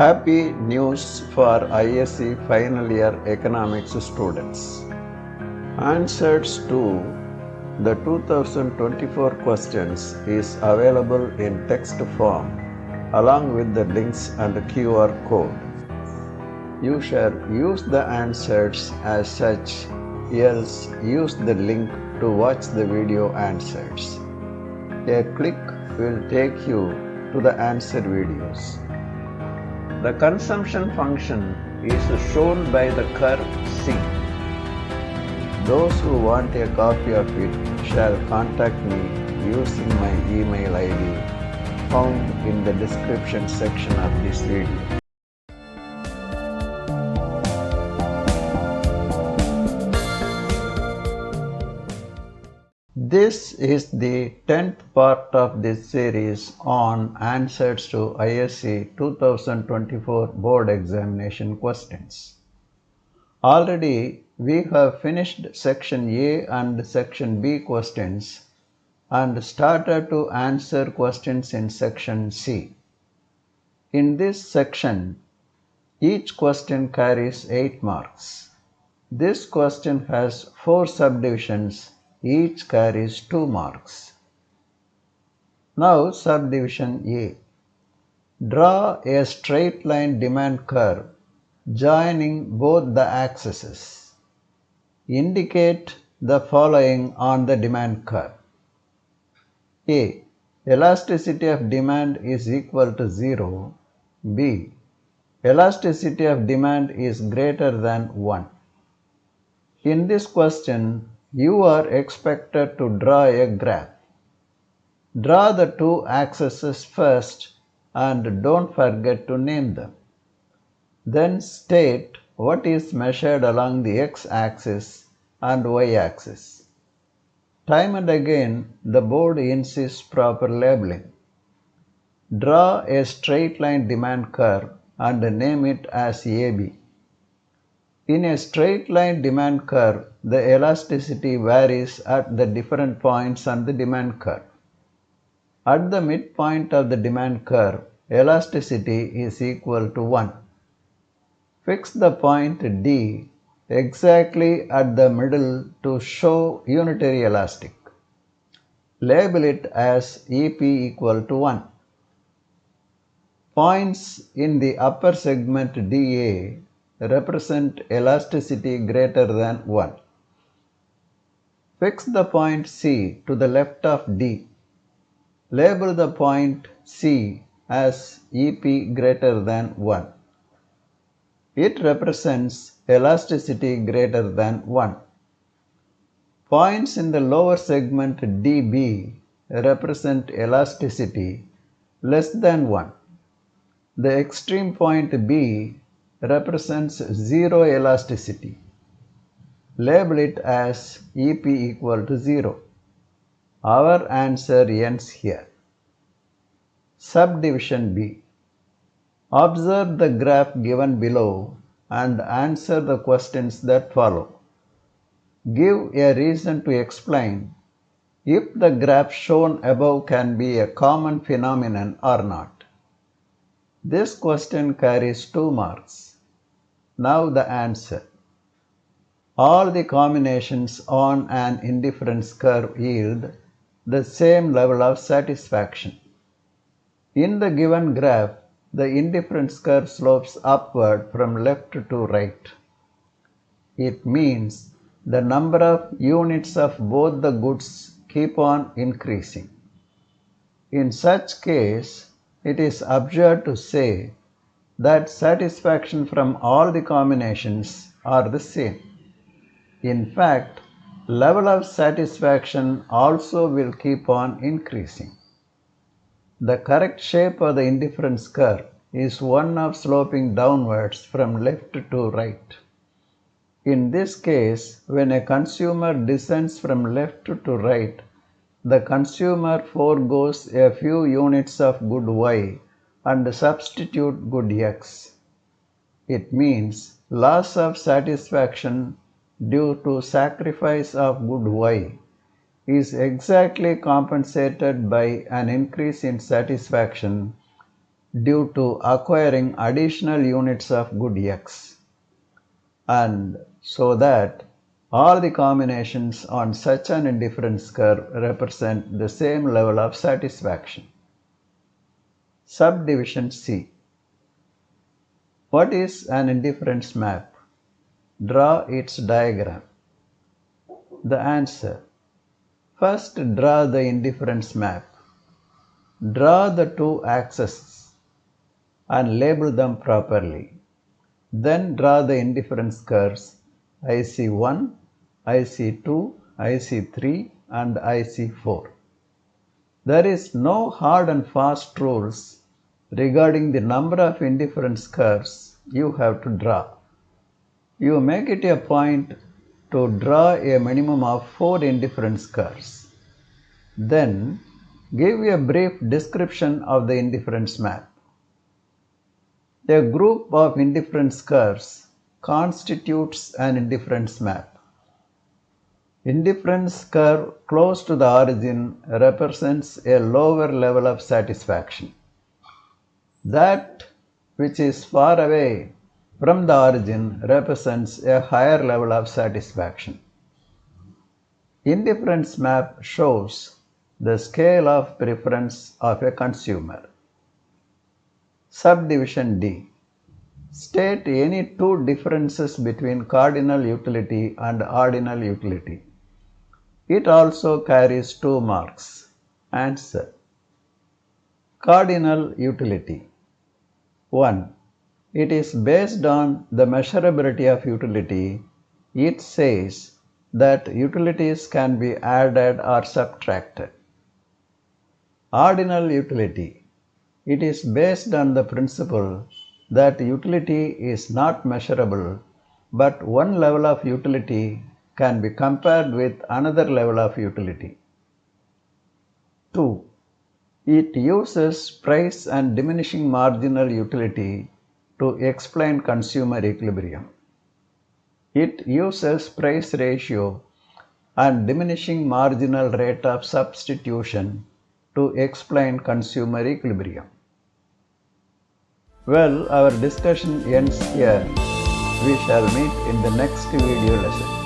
Happy news for ISC final year economics students. Answers to the 2024 questions is available in text form along with the links and the QR code. You shall use the answers as such, else use the link to watch the video answers. A click will take you to the answer videos. The consumption function is shown by the curve C. Those who want a copy of it shall contact me using my email ID found in the description section of this video. This is the 10th part of this series on answers to ISC 2024 board examination questions. Already we have finished section A and section B questions and started to answer questions in section C. In this section, each question carries 8 marks. This question has 4 subdivisions. Each carries 2 marks. Now subdivision A. Draw a straight line demand curve joining both the axes. Indicate the following on the demand curve. A. Elasticity of demand is equal to 0. B. Elasticity of demand is greater than 1. In this question, you are expected to draw a graph. Draw the 2 axes first and don't forget to name them. Then state what is measured along the x-axis and y-axis. Time and again, the board insists proper labeling. Draw a straight line demand curve and name it as AB. In a straight line demand curve, the elasticity varies at the different points on the demand curve. At the midpoint of the demand curve, elasticity is equal to 1. Fix the point D exactly at the middle to show unitary elastic. Label it as EP equal to 1. Points in the upper segment DA represent elasticity greater than 1. Fix the point C to the left of D. Label the point C as EP greater than 1. It represents elasticity greater than 1. Points in the lower segment DB represent elasticity less than 1. The extreme point B represents 0 elasticity. Label it as EP equal to 0. Our answer ends here. Subdivision B. Observe the graph given below and answer the questions that follow. Give a reason to explain if the graph shown above can be a common phenomenon or not. This question carries 2 marks. Now the answer. All the combinations on an indifference curve yield the same level of satisfaction. In the given graph, the indifference curve slopes upward from left to right. It means the number of units of both the goods keep on increasing. In such case, it is absurd to say that satisfaction from all the combinations are the same. In fact, level of satisfaction also will keep on increasing. The correct shape of the indifference curve is one of sloping downwards from left to right. In this case, when a consumer descends from left to right, the consumer foregoes a few units of good Y and substitute good X. It means loss of satisfaction due to sacrifice of good Y is exactly compensated by an increase in satisfaction due to acquiring additional units of good X, and so that all the combinations on such an indifference curve represent the same level of satisfaction. Subdivision C. What is an indifference map? Draw its diagram. The answer. First, draw the indifference map. Draw the two axes and label them properly. Then draw the indifference curves IC1, IC2, IC3 and IC4. There is no hard and fast rules regarding the number of indifference curves you have to draw. You make it a point to draw a minimum of 4 indifference curves. Then give a brief description of the indifference map. A group of indifference curves constitutes an indifference map. Indifference curve close to the origin represents a lower level of satisfaction. That which is far away from the origin represents a higher level of satisfaction. Indifference map shows the scale of preference of a consumer. Subdivision D. State any two differences between cardinal utility and ordinal utility. It also carries 2 marks. Answer. Cardinal utility. 1. It is based on the measurability of utility. It says that utilities can be added or subtracted. Ordinal utility. It is based on the principle that utility is not measurable, but one level of utility can be compared with another level of utility. 2. It uses price and diminishing marginal utility to explain consumer equilibrium. It uses price ratio and diminishing marginal rate of substitution to explain consumer equilibrium. Well, our discussion ends here. We shall meet in the next video lesson.